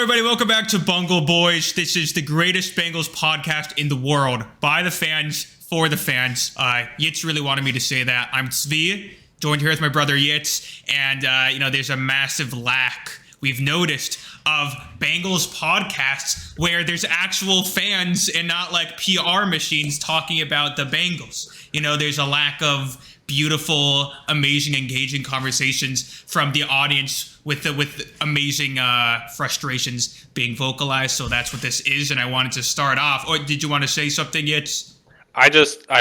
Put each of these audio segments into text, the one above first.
everybody? Welcome back to Bungle Boys. This is the greatest Bengals podcast in the world. By the fans, for the fans. Yitz really wanted me to say that. I'm Tzvi, joined here with my brother Yitz. And, there's a massive lack we've noticed of Bengals podcasts where there's actual fans and not like PR machines talking about the Bengals. There's a lack of beautiful, amazing, engaging conversations from the audience with amazing frustrations being vocalized. So that's what this is, and I wanted to start off. Or did you want to say something yet? I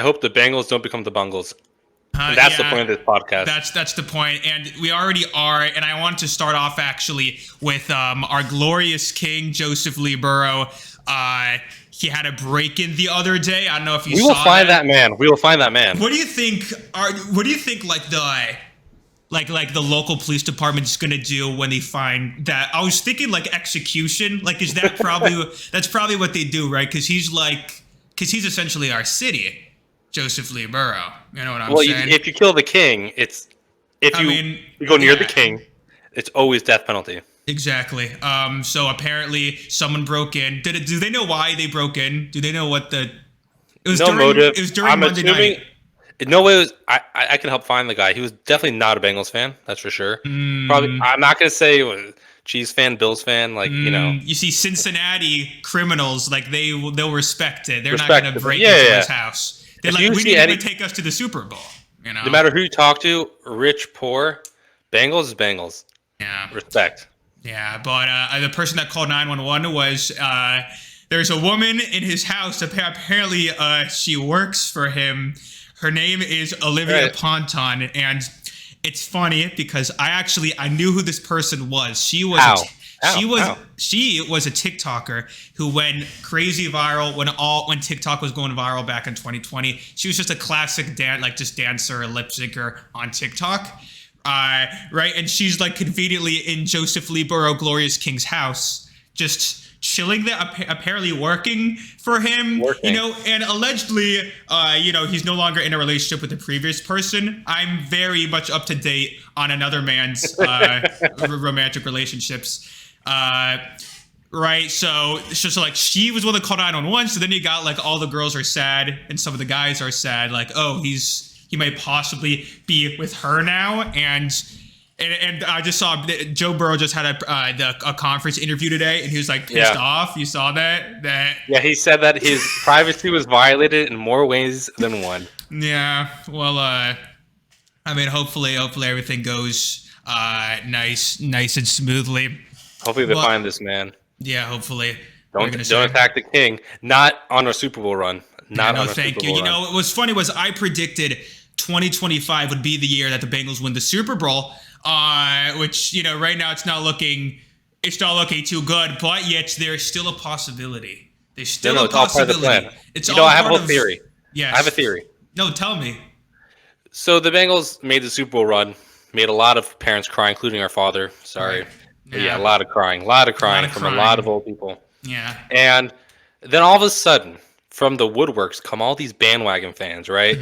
hope the Bengals don't become the Bungles. And that's the point of this podcast. That's the point, and we already are. And I want to start off actually with our glorious king, Joseph Lee Burrow. He had a break-in the other day. I don't know if you saw that. We will find that man. We will find that man. What do you think? What do you think? Like the local police department is gonna do when they find that? I was thinking like execution. Like, is that probably that's probably what they do, right? Because he's essentially our city. Joseph Lee Burrow. You know what I'm saying? Well, if you kill the king, you go near the king, it's always death penalty. Exactly. So apparently someone broke in. Do they know why they broke in? Do they know what it was? Motive. It was during Monday night. No way. I can help find the guy. He was definitely not a Bengals fan. That's for sure. Probably. I'm not gonna say Chiefs fan, Bills fan. You see, Cincinnati criminals, like they'll respect it. They're not gonna break into his house. They're like, we need to take us to the Super Bowl. No matter who you talk to, rich, poor, Bengals is Bengals. Yeah. Respect. Yeah, but the person that called 911 was there's a woman in his house. Apparently, she works for him. Her name is Olivia Ponton, and it's funny because I knew who this person was. She was a TikToker who went crazy viral when TikTok was going viral back in 2020. She was just a classic dancer, lip syncer on TikTok. Right, and she's like conveniently in Joseph Lee Burrow, Glorious King's house, just chilling there, apparently working for him. And allegedly, he's no longer in a relationship with the previous person. I'm very much up to date on another man's romantic relationships. Right, so like she was one that called 911. So then you got like all the girls are sad and some of the guys are sad, like, oh, he might possibly be with her now, and I just saw Joe Burrow just had a conference interview today, and he was like pissed off. You saw that? Yeah, he said that his privacy was violated in more ways than one. Yeah, well, hopefully everything goes nice and smoothly. Hopefully they find this man. Yeah, hopefully. Don't attack the king. Not on a Super Bowl run. Thank you. What was funny was I predicted 2025 would be the year that the Bengals win the Super Bowl, which right now it's not looking too good, but yet there's still a possibility. There's still a possibility. All part of the plan. I have a theory. Yes. I have a theory. No, tell me. So the Bengals made the Super Bowl run, made a lot of parents cry, including our father. Sorry. Right. Yeah, a lot of crying from a lot of old people. Yeah. And then all of a sudden, from the woodworks come all these bandwagon fans, right?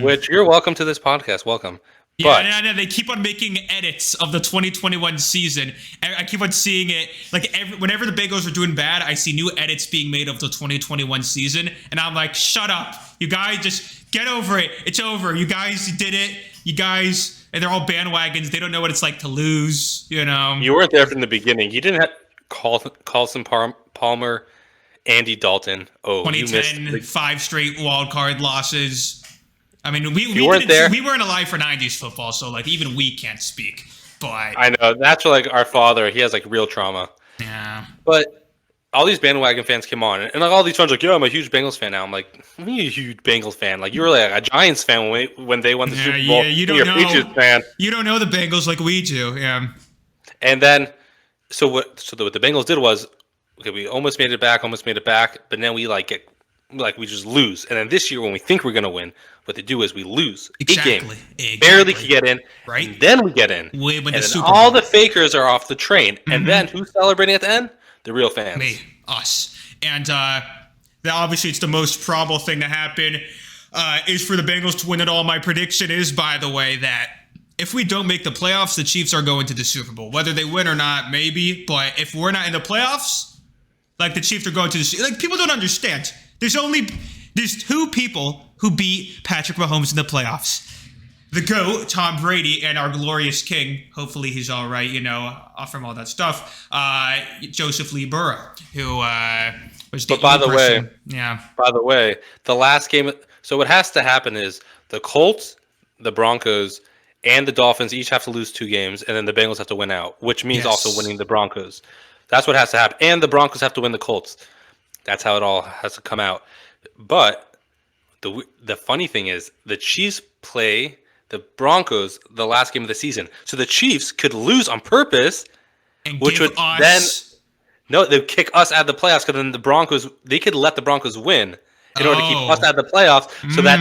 Which you're welcome to this podcast. Welcome. Yeah, no, they keep on making edits of the 2021 season. I keep on seeing it. Like whenever the Bengals are doing bad, I see new edits being made of the 2021 season. And I'm like, shut up. You guys just get over it. It's over. You guys did it. You guys... And they're all bandwagons. They don't know what it's like to lose, You weren't there from the beginning. You didn't have Carlson Palmer, Andy Dalton. Oh, 2010, 5 straight wild card losses. We weren't alive for 90s football, so like even we can't speak. But I know that's like our father. He has like real trauma. Yeah. But all these bandwagon fans came on, and like all these fans are like, yeah, I'm a huge Bengals fan now. I'm like, I'm a huge Bengals fan. Like you were like a Giants fan when they won the Super Bowl. Yeah, you don't know. Patriots fan. You don't know the Bengals like we do. Yeah. And then, what the Bengals did was, okay, we almost made it back, but then we we just lose. And then this year, when we think we're gonna win, what they do is we lose. Exactly. Barely can get in. Right. And then we get in. We win the Super Bowl. All the fakers are off the train. Mm-hmm. And then who's celebrating at the end? The real fans. Me. Us. And obviously it's the most probable thing to happen is for the Bengals to win it all. My prediction is, by the way, that if we don't make the playoffs, the Chiefs are going to the Super Bowl. Whether they win or not, maybe. But if we're not in the playoffs, like the Chiefs are going to the like people don't understand. There's 2 people who beat Patrick Mahomes in the playoffs. The GOAT, Tom Brady, and our glorious king. Hopefully he's all right, from all that stuff. Joseph Lee Burrow, who was the By the way, the last game. So what has to happen is the Colts, the Broncos, and the Dolphins each have to lose 2 games, and then the Bengals have to win out, which means also winning the Broncos. That's what has to happen. And the Broncos have to win the Colts. That's how it all has to come out. But the funny thing is the Chiefs play the Broncos the last game of the season. So the Chiefs could lose on purpose, and which would then... No, they'd kick us out of the playoffs because then the Broncos... They could let the Broncos win in order to keep us out of the playoffs so that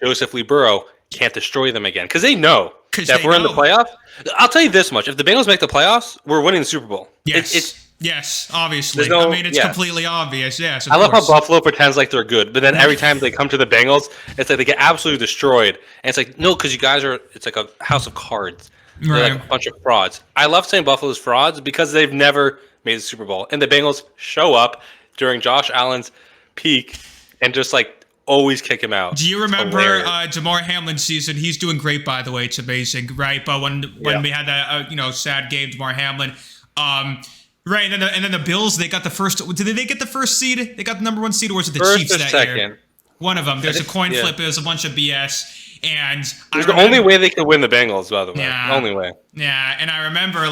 Joseph Lee Burrow can't destroy them again, because they know that if we're in the playoffs. I'll tell you this much: if the Bengals make the playoffs, we're winning the Super Bowl. Yes, obviously. It's completely obvious. Yes, I love how Buffalo pretends like they're good, but then every time they come to the Bengals, it's like they get absolutely destroyed. And it's like, no, because you guys are. It's like a house of cards. They're like a bunch of frauds. I love saying Buffalo's frauds because they've never made the Super Bowl, and the Bengals show up during Josh Allen's peak and just like always kick him out. Do you remember Damar Hamlin's season? He's doing great, by the way. It's amazing, right? But when we had that sad game, Damar Hamlin, right? And then the Bills, they got the first. Did they get the first seed? They got the number 1 seed, or was it the Chiefs that year? One of them. There's a coin flip. It was a bunch of BS, and it was the only way they could win the Bengals, by the way. Yeah, the only way. Yeah, and I remember it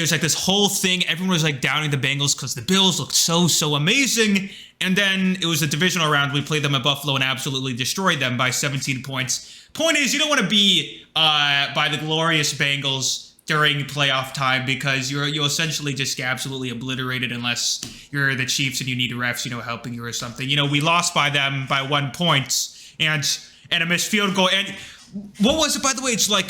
was like this whole thing. Everyone was like downing the Bengals because the Bills looked so amazing. And then it was a divisional round. We played them at Buffalo and absolutely destroyed them by 17 points. Point is, you don't want to be by the glorious Bengals during playoff time because you'll essentially just get absolutely obliterated unless you're the Chiefs and you need refs, helping you or something. We lost by them by 1 point and a missed field goal. And what was it, by the way? It's like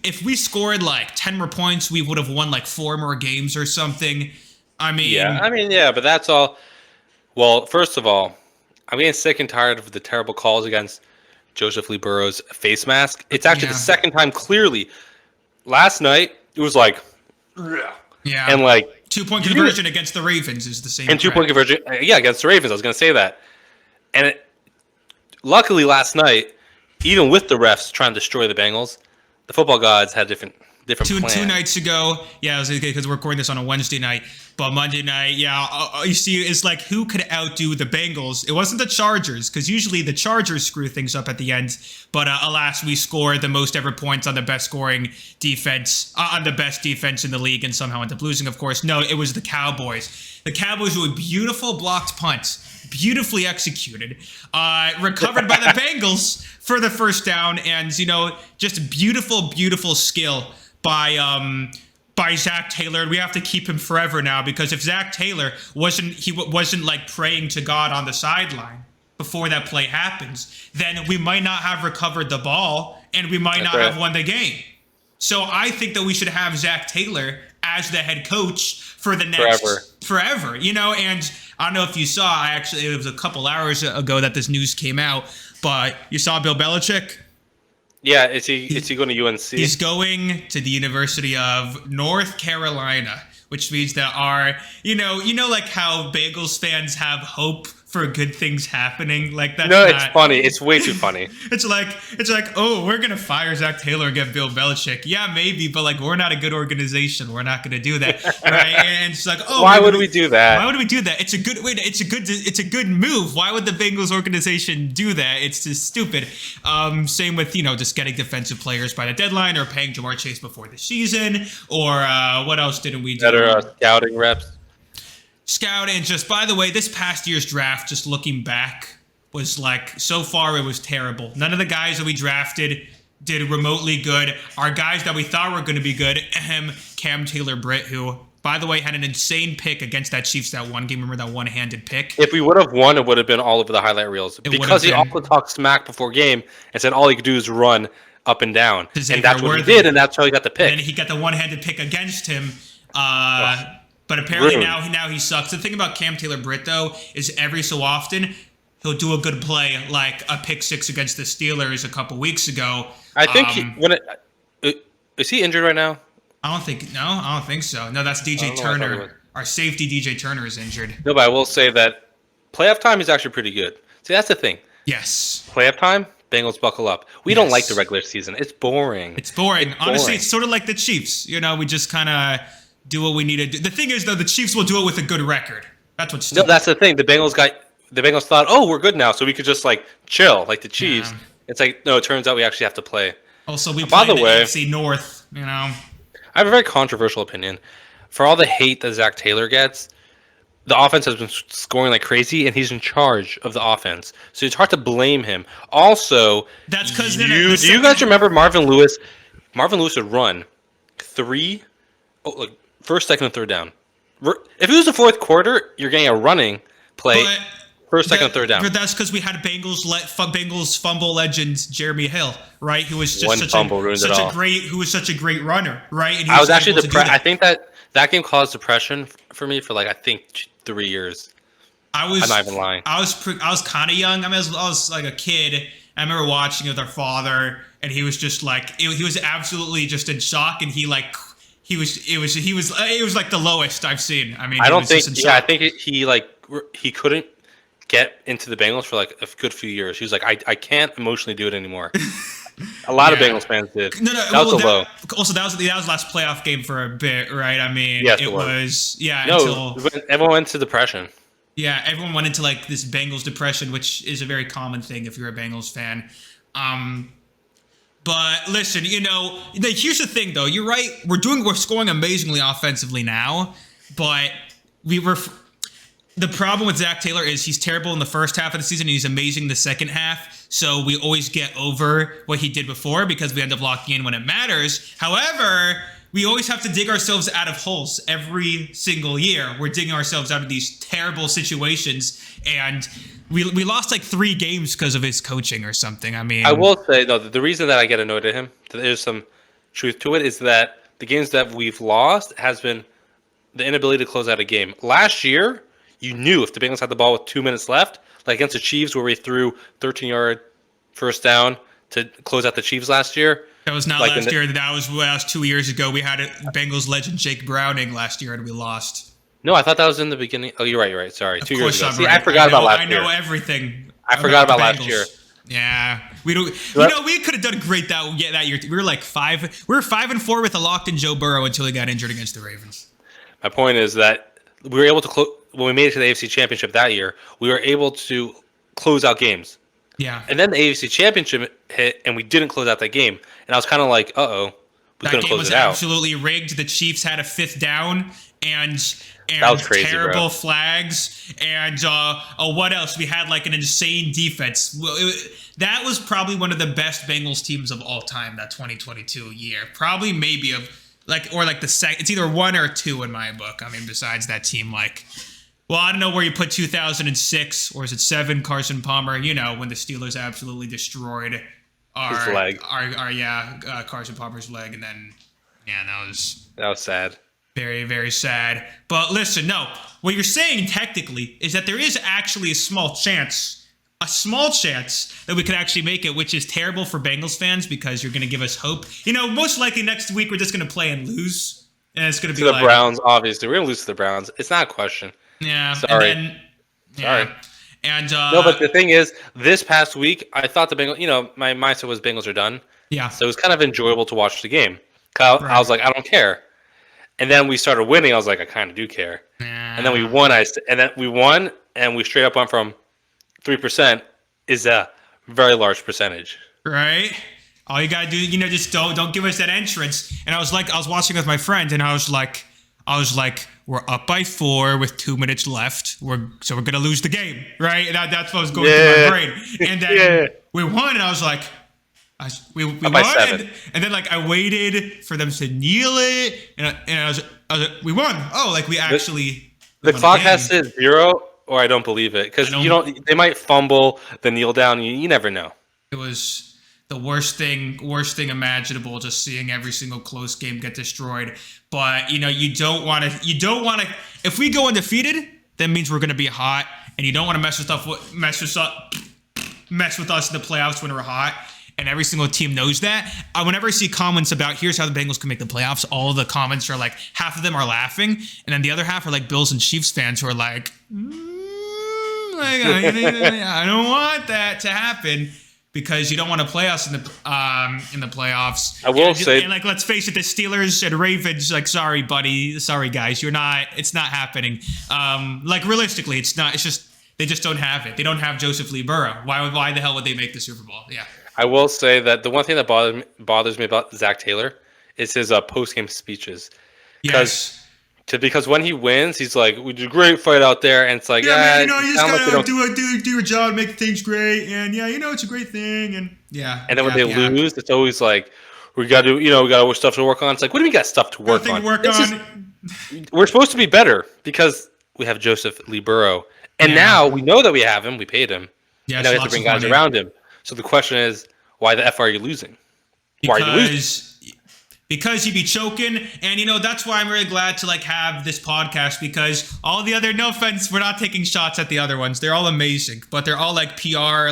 if we scored like 10 more points, we would have won like 4 more games or something. But that's all. Well, first of all, I'm getting sick and tired of the terrible calls against Joseph Lee Burrow's face mask. It's actually the second time clearly. Last night, it was like... Yeah. And like... 2-point conversion against the Ravens is the same. And 2-point conversion, against the Ravens. I was going to say that. And luckily last night, even with the refs trying to destroy the Bengals, the football gods had different plans. 2 nights ago, it was because we're recording this on a Wednesday night, but Monday night, you see, it's like who could outdo the Bengals? It wasn't the Chargers, because usually the Chargers screw things up at the end, but alas, we scored the most ever points on the best scoring defense, on the best defense in the league, and somehow ended up losing, of course. No, it was the Cowboys. The Cowboys were a beautiful blocked punt, beautifully executed, recovered by the Bengals for the first down, and just beautiful skill by Zach Taylor. We have to keep him forever now, because if Zach Taylor wasn't like praying to God on the sideline before that play happens, then we might not have recovered the ball and we might not have won the game. So I think that we should have Zach Taylor as the head coach for the next forever, and I don't know if you saw, it was a couple hours ago that this news came out, but you saw Bill Belichick? Yeah, is he going to UNC? He's going to the University of North Carolina, which means that like how Bengals fans have hope for good things happening. Like that's it's funny. It's way too funny. It's like, oh, we're gonna fire Zach Taylor and get Bill Belichick. Yeah, maybe, but like we're not a good organization. We're not gonna do that, right? And it's like, oh, why would we do that? Why would we do that? It's a good move. Why would the Bengals organization do that? It's just stupid. Same with just getting defensive players by the deadline or paying Jamar Chase before the season, or what else didn't we do? Better scouting reps. And just, by the way, this past year's draft, just looking back, was like, so far it was terrible. None of the guys that we drafted did remotely good. Our guys that we thought were going to be good, Cam Taylor-Britt, who, by the way, had an insane pick against that Chiefs that one game. Remember that one-handed pick? If we would have won, it would have been all over the highlight reels. Because he also talked smack before game and said all he could do is run up and down. And that's what he did, and that's how he got the pick. And then he got the one-handed pick against him. But apparently now he sucks. The thing about Cam Taylor-Britt, though, is every so often, he'll do a good play like a pick six against the Steelers a couple weeks ago. I think is he injured right now? I don't think so. No, that's DJ Turner. Our safety DJ Turner is injured. No, but I will say that playoff time is actually pretty good. See, that's the thing. Yes. Playoff time, Bengals buckle up. We don't like the regular season. It's boring. Honestly, it's sort of like the Chiefs. We just kind of do what we need to do. The thing is, though, the Chiefs will do it with a good record. That's what's stupid. No, that's the thing. The Bengals thought, oh, we're good now, so we could just like chill, like the Chiefs. Yeah. It's like, no, it turns out we actually have to play. Also, we play the AFC North, I have a very controversial opinion. For all the hate that Zach Taylor gets, the offense has been scoring like crazy, and he's in charge of the offense. So it's hard to blame him. Also, that's because do you guys remember Marvin Lewis? Marvin Lewis would run first, second, and third down. If it was the fourth quarter, you're getting a running play. First, second, and third down. But that's because we had Bengals fumble legend Jeremy Hill, right? Who was just who was such a great runner, right? And I was actually I think that game caused depression for me for 3 years. I'm not even lying. I was kind of young. I was like a kid. I remember watching it with our father, and he was just like he was absolutely just in shock, and it was like the lowest I've seen. I mean, I think he couldn't get into the Bengals for like a good few years. He was like, I can't emotionally do it anymore. A lot of Bengals fans did. No, that was low. Also, that was the last playoff game for a bit, right? I mean, yes, it was. Everyone went to depression. Yeah, everyone went into like this Bengals depression, which is a very common thing if you're a Bengals fan. But listen, here's the thing though. You're right. We're scoring amazingly offensively now, but the problem with Zach Taylor is he's terrible in the first half of the season and he's amazing in the second half. So we always get over what he did before because we end up locking in when it matters. However, we always have to dig ourselves out of holes every single year. We're digging ourselves out of these terrible situations, and we lost like 3 games because of his coaching or something. I mean, I will say though, the reason that I get annoyed at him, there's some truth to it, is that the games that we've lost has been the inability to close out a game. Last year, you knew if the Bengals had the ball with 2 minutes left, like against the Chiefs where we threw 13-yard first down to close out the Chiefs last year. That was not last year. That was 2 years ago. We had Bengals legend Jake Browning last year and we lost. No, I thought that was in the beginning. Oh, you're right. Sorry. 2 years ago. See, I forgot about last year. I know everything. I forgot about last year. Yeah. We could have done great that year. We were like 5. We were 5-4 with a locked-in Joe Burrow until he got injured against the Ravens. My point is that we were able to when we made it to the AFC Championship that year, we were able to close out games. Yeah. And then the AFC Championship hit, and we didn't close out that game. And I was kind of like, we couldn't close it out. That game was absolutely rigged. The Chiefs had a 5th down, and that was crazy, terrible flags. And what else? We had like an insane defense. That was probably one of the best Bengals teams of all time, that 2022 year. Probably maybe the second. It's either 1 or 2 in my book. I mean, besides that team, I don't know where you put 2006, or is it 7, Carson Palmer, when the Steelers absolutely destroyed his leg. Carson Palmer's leg, and then, that was sad. Very, very sad. But listen, no, what you're saying technically is that there is actually a small chance that we could actually make it, which is terrible for Bengals fans because you're going to give us hope. Most likely next week we're just going to play and lose, and it's going to be the Browns. Obviously, we're going to lose to the Browns. It's not a question. Yeah. Sorry. Sorry. And no, but the thing is, this past week I thought the Bengals. My mindset was Bengals are done. Yeah. So it was kind of enjoyable to watch the game. I was like, I don't care. And then we started winning. I was like, I kind of do care. And then we won. And we straight up went from 3% is a very large percentage. Right. All you gotta do, just don't give us that entrance. And I was watching with my friend, and I was like, we're up by 4 with 2 minutes left. We're gonna lose the game, right? That's what was going through my brain. And then we won, and I was like, we won. And then I waited for them to kneel it, and I was like, we won. Oh, we actually. The clock has said 0, or I don't believe it, because they might fumble the kneel down. You never know. It was the worst thing imaginable, just seeing every single close game get destroyed. But you don't want to. If we go undefeated, that means we're going to be hot, and you don't want to mess with us in the playoffs when we're hot. And every single team knows that. Whenever I see comments about here's how the Bengals can make the playoffs, all the comments are like, half of them are laughing, and then the other half are like Bills and Chiefs fans who are like, I don't want that to happen because you don't want to play us in the playoffs. I will say, and like, let's face it, the Steelers and Ravens, like, sorry, buddy, sorry, guys, it's not happening. Like, realistically, it's not. It's just they just don't have it. They don't have Joseph Lee Burrow. Why the hell would they make the Super Bowl? Yeah. I will say that the one thing that bothers me about Zach Taylor is his post-game speeches. Yes. Because when he wins, he's like, "We did a great fight out there," and it's like, man, you just gotta do your job, make things great, and it's a great thing, and yeah. And then when they lose, it's always like, we got stuff to work on. It's like, what do we got stuff to work on? We're supposed to be better because we have Joseph Lee Burrow, and now we know that we have him. We paid him. Yeah, and now we have to bring guys around him. So the question is, why the F are you losing? Why are you losing? Because you be choking, and that's why I'm really glad to like have this podcast, because all the other, no offense, we're not taking shots at the other ones. They're all amazing, but they're all like PR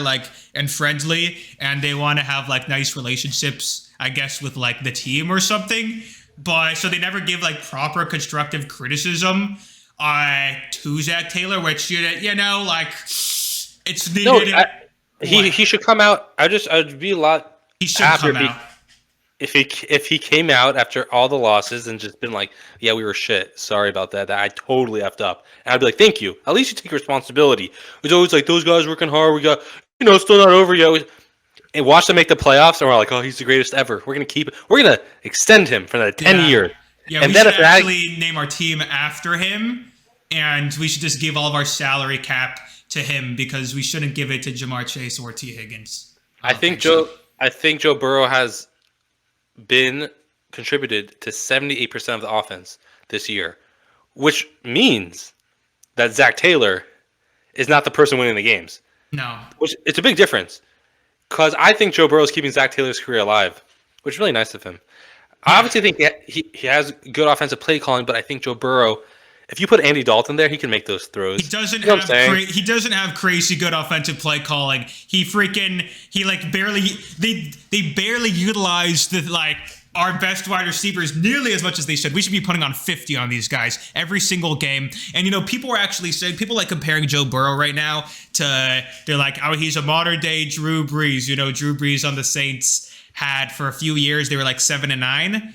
and friendly, and they want to have like nice relationships, I guess, with like the team or something. But so they never give like proper constructive criticism to Zach Taylor, which like it's needed. No, he should come out. I'd be a lot. He should come out. If he came out after all the losses and just been like, yeah, we were shit. Sorry about that. I totally effed up. And I'd be like, thank you. At least you take responsibility. It's always like, those guys working hard. We got, still not over yet. And watch them make the playoffs, and we're like, oh, he's the greatest ever. We're gonna extend him for another 10 years. Yeah, and we should actually name our team after him, and we should just give all of our salary cap to him, because we shouldn't give it to Jamar Chase or T. Higgins. I think Joe Burrow has been contributed to 78% of the offense this year, which means that Zach Taylor is not the person winning the games. No. Which it's a big difference, because I think Joe Burrow is keeping Zach Taylor's career alive, which is really nice of him. Yeah. I obviously think he has good offensive play calling, but I think Joe Burrow, if you put Andy Dalton there, he can make those throws. He doesn't have crazy good offensive play calling. They barely utilize our best wide receivers nearly as much as they should. We should be putting on 50 on these guys every single game. And people are actually saying, people like comparing Joe Burrow right now to, they're like, oh, he's a modern day Drew Brees. Drew Brees on the Saints had for a few years, they were like 7-9.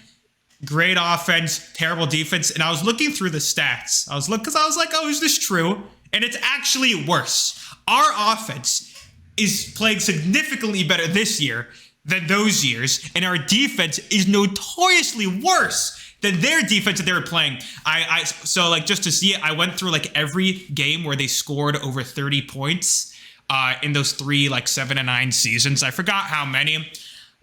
Great offense, terrible defense. And I was looking through the stats. Because I was like, oh, is this true? And it's actually worse. Our offense is playing significantly better this year than those years. And our defense is notoriously worse than their defense that they were playing. So just to see it, I went through every game where they scored over 30 points in those 3 7-9 seasons. I forgot how many,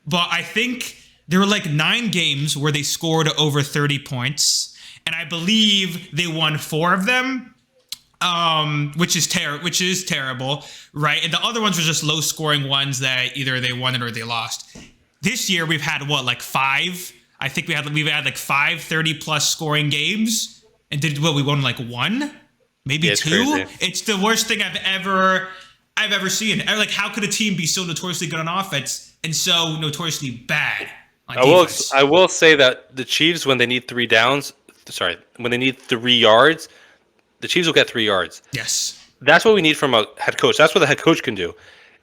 but I think there were 9 games where they scored over 30 points, and I believe they won 4 of them, which is terrible, right? And the other ones were just low-scoring ones that either they won it or they lost. This year we've had 5? I think we've had 5 30-plus scoring games, and we won 1, maybe 2. Crazy. It's the worst thing I've ever seen. How could a team be so notoriously good on offense and so notoriously bad? I will say that the Chiefs, when they need 3 yards, the Chiefs will get 3 yards. Yes. That's what we need from a head coach. That's what the head coach can do.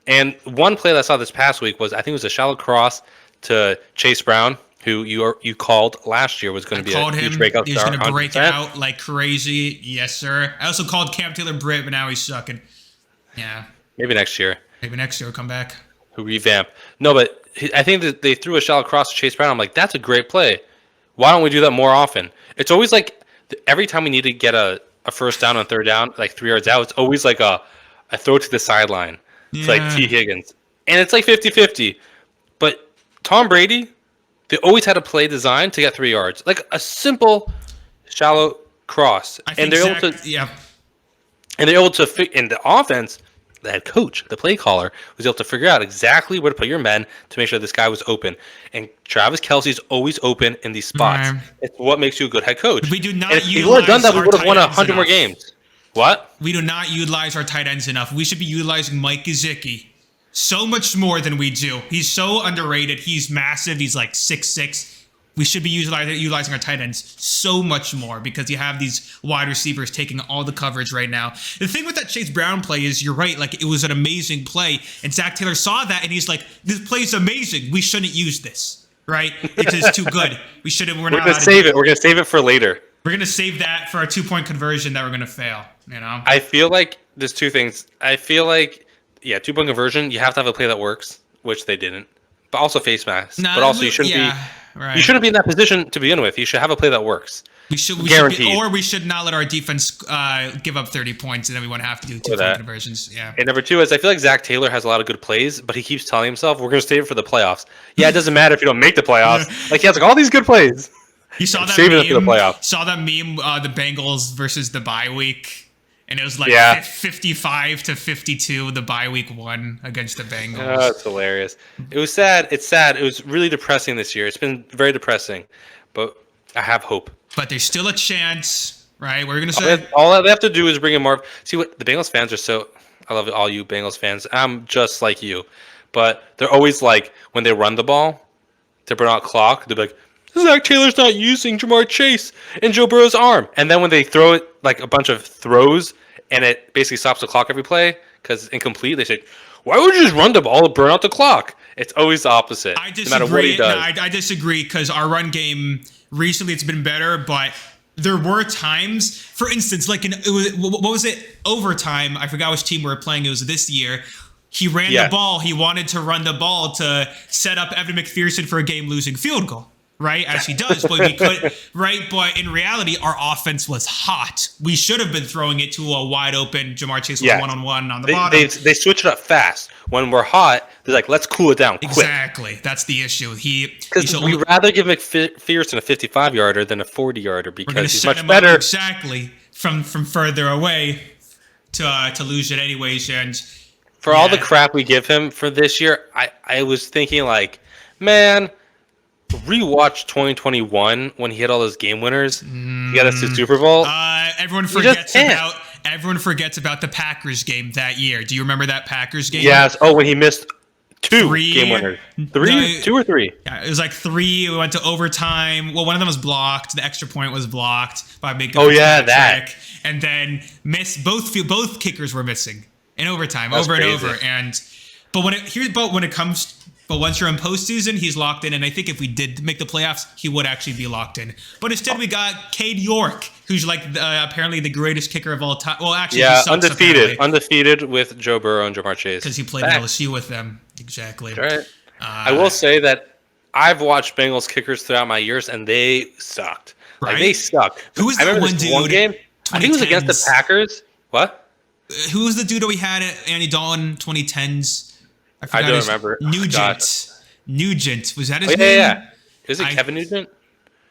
And one play that I saw this past week was, I think it was a shallow cross to Chase Brown, who you called last year was going to be a huge breakout star. He's going to break out like crazy. Yes, sir. I also called Cam Taylor-Britt, but now he's sucking. Yeah. Maybe next year. He'll come back. He'll revamp. No, but I think that they threw a shallow cross to Chase Brown. I'm like, that's a great play. Why don't we do that more often? It's always every time we need to get a first down on third down, 3 yards out, it's always a throw to the sideline. It's like T. Higgins. And it's 50-50. But Tom Brady, they always had a play designed to get 3 yards. A simple, shallow cross. And they're able to fit in the offense. The head coach, the play caller, was able to figure out exactly where to put your men to make sure this guy was open. And Travis Kelce's always open in these spots. It's what makes you a good head coach. We do not if we would have done that, we would have won 100 more games. What? We do not utilize our tight ends enough. We should be utilizing Mike Gesicki so much more than we do. He's so underrated. He's massive. He's like 6'6". We should be utilizing our tight ends so much more because you have these wide receivers taking all the coverage right now. The thing with that Chase Brown play is you're right. Like, it was an amazing play. And Zach Taylor saw that and he's like, this play is amazing. We shouldn't use this, right? It is too good. We shouldn't. We're going to save it. We're going to save it for later. We're going to save that for a 2-point conversion that we're going to fail, you know? I feel like there's two things. I feel like, 2-point conversion, you have to have a play that works, which they didn't. But also face mask. But also you shouldn't be... Right. You shouldn't be in that position to begin with. You should have a play that works. We should not let our defense give up 30 points, and then we won't have to do 2-point conversions. Yeah. And number two is I feel like Zach Taylor has a lot of good plays, but he keeps telling himself we're going to save it for the playoffs. Yeah, it doesn't matter if you don't make the playoffs. Like, he has like all these good plays. You saw that saving it for the playoffs. Saw that meme, the Bengals versus the bye week. And it was like 55-52, the bye week won against the Bengals. Oh, that's hilarious. It was sad. It's sad. It was really depressing this year. It's been very depressing, but I have hope. But there's still a chance, right? We're going to say all they have to do is bring in more. See what the Bengals fans are so. I love all you Bengals fans. I'm just like you, but they're always like when they run the ball to burn out clock. They're like, Zach Taylor's not using Jamar Chase and Joe Burrow's arm. And then when they throw it like a bunch of throws and it basically stops the clock every play because it's incomplete, they say, why would you just run the ball and burn out the clock? It's always the opposite. I disagree. No matter what he does. No, I disagree because our run game recently it's been better, but there were times, for instance, like what was it? Overtime. I forgot which team we were playing. It was this year. He ran the ball. He wanted to run the ball to set up Evan McPherson for a game-losing field goal. Right, as he does, but we could, right? But in reality, our offense was hot. We should have been throwing it to a wide open Jamar Chase with one-on-one on the bottom. They switch it up fast. When we're hot, they're like, let's cool it down quick. Exactly, that's the issue. Because we'd rather give McPherson a 55-yarder than a 40-yarder because he's much better. Exactly, from further away to lose it anyways. And for all the crap we give him for this year, I was thinking like, man. Rewatch 2021 when he had all those game winners. He got us to Super Bowl. Everyone forgets about the Packers game that year. Do you remember that Packers game? Yes. Oh, when he missed two game winners. Two or three. Yeah, it was like 3. We went to overtime. Well, one of them was blocked. The extra point was blocked by Big. That. And then both kickers were missing in overtime, That's over crazy. and over. But once you're in postseason, he's locked in. And I think if we did make the playoffs, he would actually be locked in. But instead, we got Cade York, who's like apparently the greatest kicker of all time. Well, actually, he sucks, undefeated with Joe Burrow and Jamar Chase. Because he played at LSU with them. Exactly. Right. I will say that I've watched Bengals kickers throughout my years, and they sucked. Right? Like, they sucked. Who was that one dude? One game, I think it was against the Packers. What? Who was the dude that we had at Andy Dalton 2010s? I don't remember. Nugent. Was that his name? Yeah. Is it Kevin Nugent?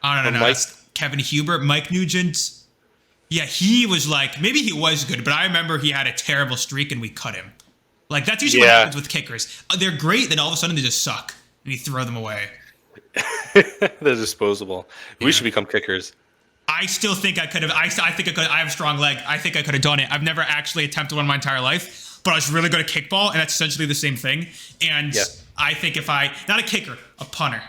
Oh, no. It's Kevin Huber. Mike Nugent. Yeah, he was like, maybe he was good, but I remember he had a terrible streak and we cut him. Like, that's usually what happens with kickers. They're great, then all of a sudden they just suck and you throw them away. They're disposable. We should become kickers. I still think I could have. I think I could. I have a strong leg. I think I could have done it. I've never actually attempted one in my entire life, but I was really good at kickball, and that's essentially the same thing. And I think if not a kicker, a punter.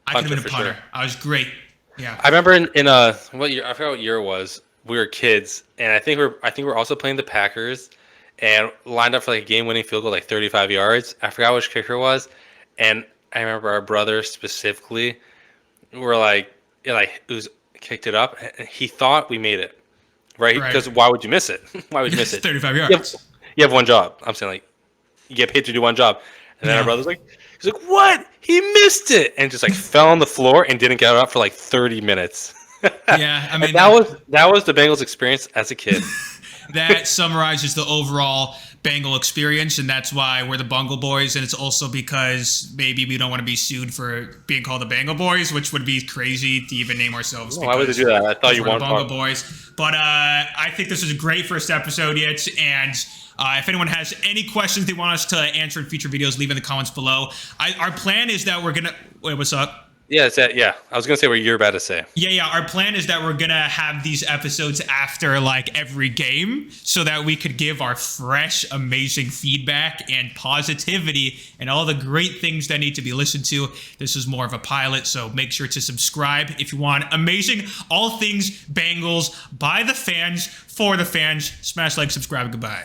I could have been a punter. Sure. I was great. Yeah. I remember in what year? I forgot what year it was. We were kids, and I think we're also playing the Packers, and lined up for like a game-winning field goal, like 35 yards. I forgot which kicker it was, and I remember our brother specifically. Were like, it was. Kicked it up, and he thought we made it, right? Because why would you miss it? Why would you miss it? 35 yards. You have one job. I'm saying, like, you get paid to do one job. And then our brother's like, he's like, what? He missed it, and just like fell on the floor and didn't get up for like 30 minutes. Yeah, I mean, that was the Bengals experience as a kid. That summarizes the overall Bengal experience, and that's why we're the Bungle Boys, and it's also because maybe we don't want to be sued for being called the Bengal Boys, which would be crazy to even name ourselves. Why would they do that? I thought you wanted the Bungle Boys. But I think this is a great first episode yet, and if anyone has any questions they want us to answer in future videos, leave in the comments below. Our plan is that we're going to... Wait, what's up? Yeah, yeah. I was gonna say what you're about to say. Yeah. Our plan is that we're gonna have these episodes after like every game, so that we could give our fresh, amazing feedback and positivity and all the great things that need to be listened to. This is more of a pilot, so make sure to subscribe if you want amazing, all things Bengals by the fans for the fans. Smash like, subscribe, goodbye.